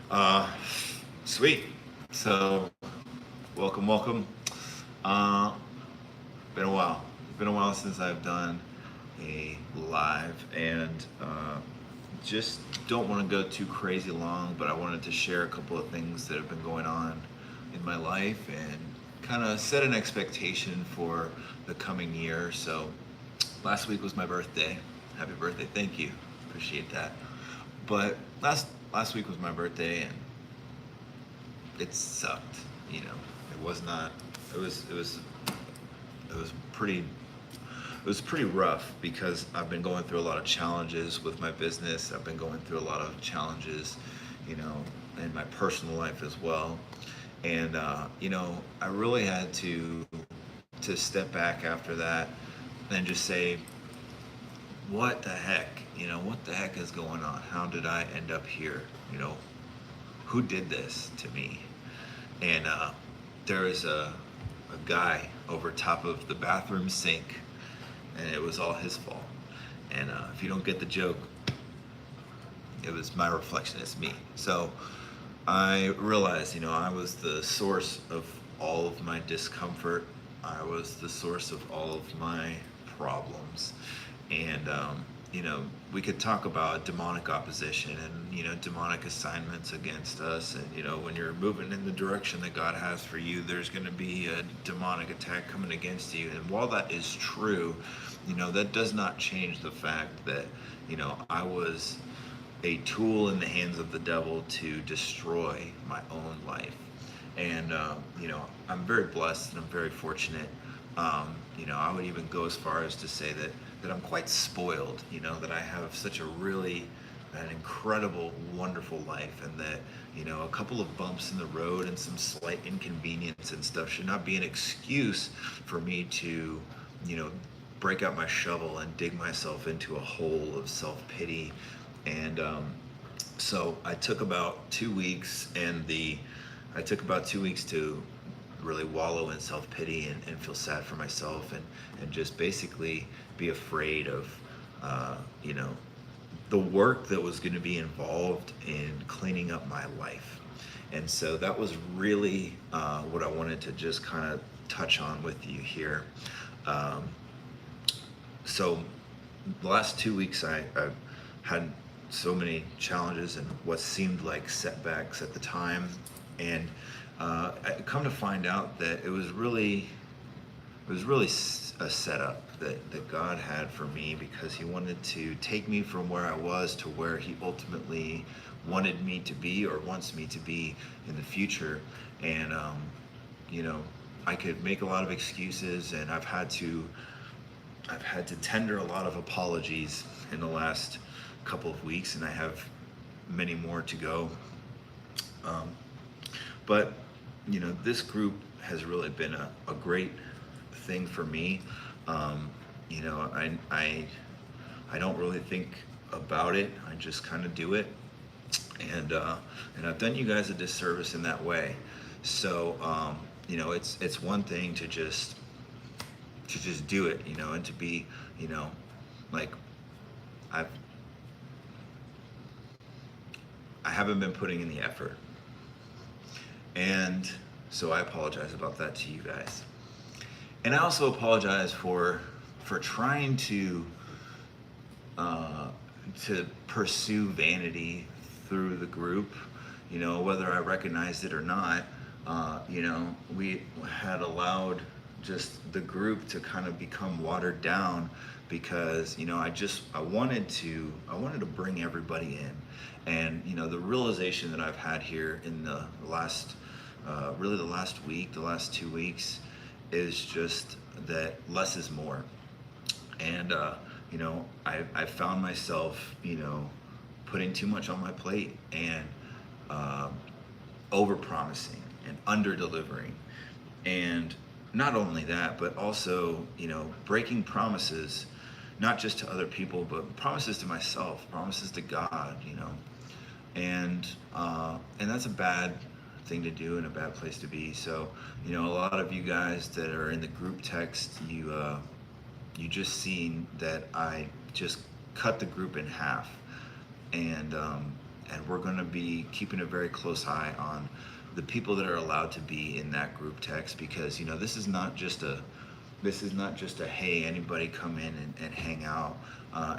Uh, Sweet. So, welcome. Uh, Been a while. Been a while since I've done a live, and just don't want to go too crazy long. But I wanted to share a couple of things that have been going on in my life and kind of set an expectation for the coming year. So, last week was my birthday. Happy birthday! Thank you. Appreciate that. But last week was my birthday, and it sucked. You know, it was not. It was pretty. It was pretty rough because I've been going through a lot of challenges with my business. I've been going through a lot of challenges, you know, in my personal life as well. And I really had to step back after that and just say, what the heck? What the heck is going on? How did I end up here? Who did this to me? And there was a guy over top of the bathroom sink, and it was all his fault. And if you don't get the joke, it was my reflection. It's me. So I realized, I was the source of all of my discomfort. I was the source of all of my problems. And we could talk about demonic opposition and demonic assignments against us. And when you're moving in the direction that God has for you, there's going to be a demonic attack coming against you. And while that is true, that does not change the fact that I was a tool in the hands of the devil to destroy my own life. And I'm very blessed and I'm very fortunate. I would even go as far as to say that I'm quite spoiled, that I have such an incredible, wonderful life, and that, a couple of bumps in the road and some slight inconvenience and stuff should not be an excuse for me to, break out my shovel and dig myself into a hole of self-pity. And so I took about 2 weeks, I took about 2 weeks to really wallow in self-pity and feel sad for myself, and just basically be afraid of the work that was going to be involved in cleaning up my life. And so that was really what I wanted to just kind of touch on with you here. So the last 2 weeks I've had so many challenges and what seemed like setbacks at the time. And I come to find out that it was really a setup that God had for me, because he wanted to take me from where I was to where he ultimately wanted me to be, or wants me to be in the future. And I could make a lot of excuses, and I've had to tender a lot of apologies in the last couple of weeks, and I have many more to go. But this group has really been a great thing for me. Um, I don't really think about it. I just kind of do it, and I've done you guys a disservice in that way. So it's one thing to just do it, and to be, like I've I haven't been putting in the effort. And so I apologize about that to you guys. And I also apologize for trying uh, to pursue vanity through the group, whether I recognized it or not. We had allowed just the group to kind of become watered down, because I wanted to bring everybody in. And the realization that I've had here in the last really the last week, the last 2 weeks, is just that less is more. And I found myself putting too much on my plate, and um, over promising and under delivering. And not only that, but also breaking promises, not just to other people, but promises to myself, promises to God. And that's a bad thing to do and a bad place to be. So a lot of you guys that are in the group text, you just seen that I just cut the group in half. And and we're going to be keeping a very close eye on the people that are allowed to be in that group text, because this is not just a hey, anybody come in and hang out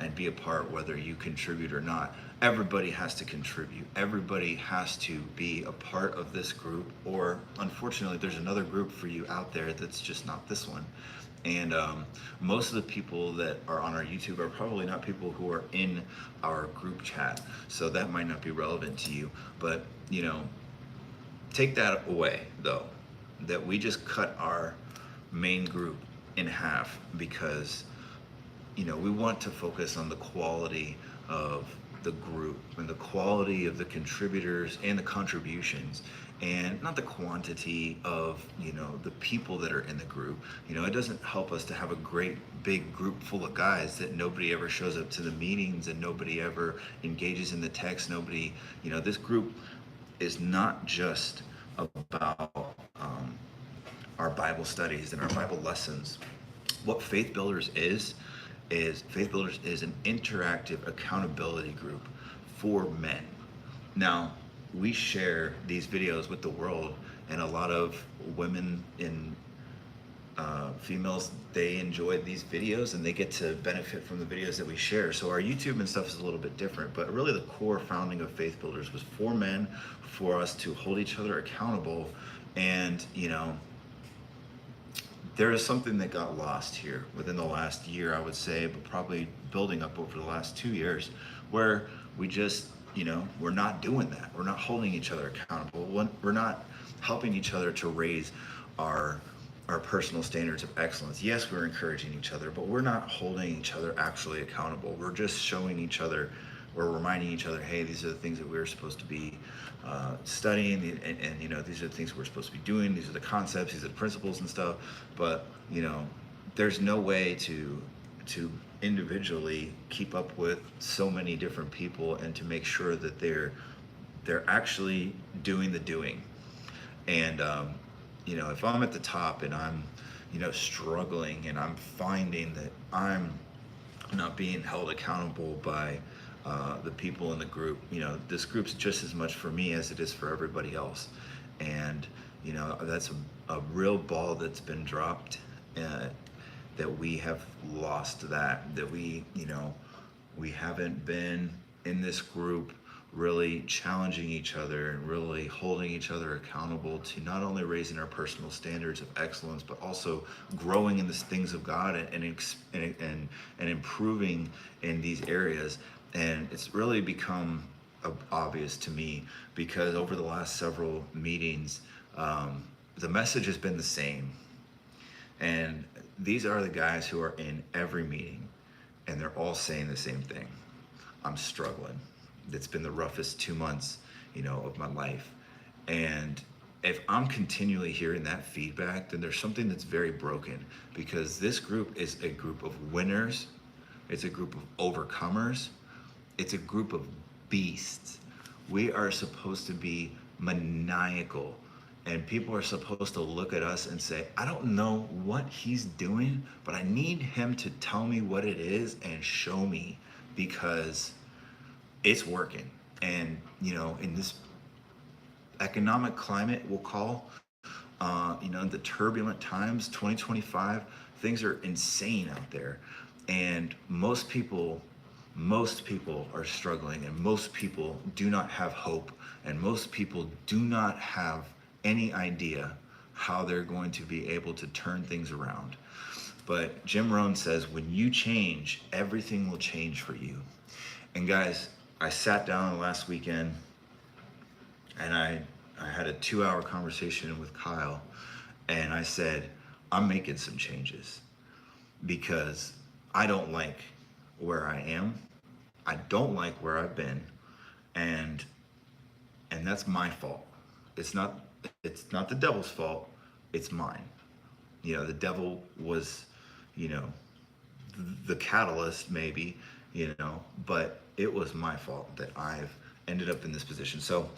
and be a part, whether you contribute or not. Everybody has to contribute. Everybody has to be a part of this group, or unfortunately there's another group for you out there that's just not this one. And most of the people that are on our YouTube are probably not people who are in our group chat, so that might not be relevant to you. But take that away, though, that we just cut our main group in half, because we want to focus on the quality of the group and the quality of the contributors and the contributions, and not the quantity of the people that are in the group. It doesn't help us to have a great big group full of guys that nobody ever shows up to the meetings and nobody ever engages in the text. Nobody, this group is not just about our Bible studies and our Bible lessons. What Faith Builders is Faith Builders is an interactive accountability group for men. Now, we share these videos with the world, and a lot of women and females, they enjoy these videos and they get to benefit from the videos that we share. So our YouTube and stuff is a little bit different, but really the core founding of Faith Builders was for men, for us to hold each other accountable. And there is something that got lost here within the last year, I would say, but probably building up over the last 2 years, where we just, we're not doing that. We're not holding each other accountable. We're not helping each other to raise our personal standards of excellence. Yes, we're encouraging each other, but we're not holding each other actually accountable. We're just showing each other, or reminding each other, hey, these are the things that we're supposed to be studying, and these are the things we're supposed to be doing. These are the concepts, these are the principles and stuff. But there's no way to individually keep up with so many different people and to make sure that they're actually doing the doing. And if I'm at the top and I'm struggling, and I'm finding that I'm not being held accountable by the people in the group, this group's just as much for me as it is for everybody else. And that's a real ball that's been dropped, that we have lost that we haven't been in this group really challenging each other and really holding each other accountable to not only raising our personal standards of excellence, but also growing in the things of God and improving in these areas. And it's really become obvious to me, because over the last several meetings, the message has been the same. And these are the guys who are in every meeting, and they're all saying the same thing. I'm struggling. It's been the roughest 2 months, of my life. And if I'm continually hearing that feedback, then there's something that's very broken, because this group is a group of winners. It's a group of overcomers. It's a group of beasts. We are supposed to be maniacal, and people are supposed to look at us and say, I don't know what he's doing, but I need him to tell me what it is and show me, because it's working. And in this economic climate, we'll call, the turbulent times, 2025, things are insane out there. And most people are struggling, and most people do not have hope, and most people do not have any idea how they're going to be able to turn things around. But Jim Rohn says, when you change, everything will change for you. And guys, I sat down last weekend, and I had a 2-hour conversation with Kyle, and I said, I'm making some changes, because I don't like where I am. I don't like where I've been, and that's my fault. It's not the devil's fault. It's mine. The devil was, the catalyst maybe, but it was my fault that I've ended up in this position. So,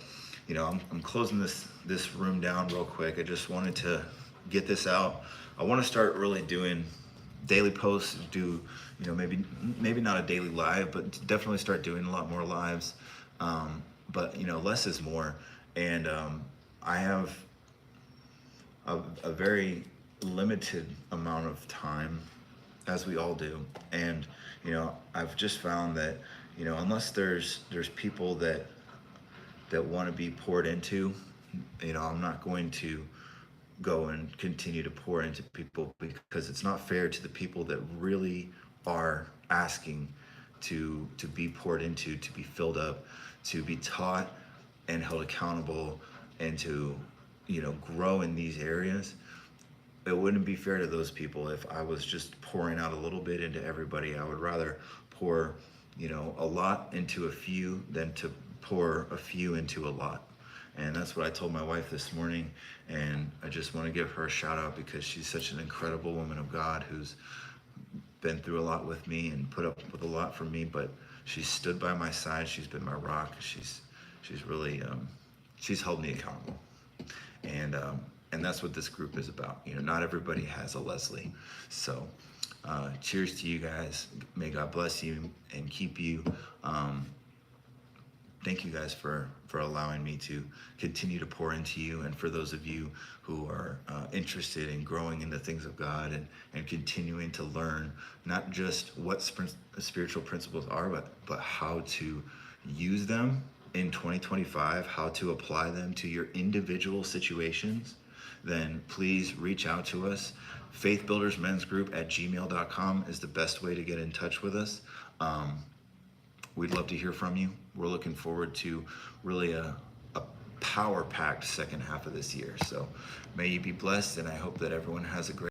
I'm closing this room down real quick. I just wanted to get this out. I want to start really doing daily posts, do maybe not a daily live, but definitely start doing a lot more lives. but less is more. And I have a very limited amount of time, as we all do. And I've just found that unless there's people that want to be poured into, I'm not going to go and continue to pour into people, because it's not fair to the people that really are asking to be poured into, to be filled up, to be taught and held accountable, and to grow in these areas. It wouldn't be fair to those people if I was just pouring out a little bit into everybody. I would rather pour a lot into a few than to pour a few into a lot. And that's what I told my wife this morning. And I just want to give her a shout out, because she's such an incredible woman of God who's been through a lot with me and put up with a lot from me, but she's stood by my side. She's been my rock. She's really she's held me accountable. And that's what this group is about. Not everybody has a Leslie. So cheers to you guys. May God bless you and keep you. Thank you guys for allowing me to continue to pour into you. And for those of you who are interested in growing in the things of God, and continuing to learn not just what spiritual principles are, but how to use them in 2025, how to apply them to your individual situations, then please reach out to us. Faithbuilders Mens Group at gmail.com is the best way to get in touch with us. We'd love to hear from you. We're looking forward to really a power-packed second half of this year. So may you be blessed, and I hope that everyone has a great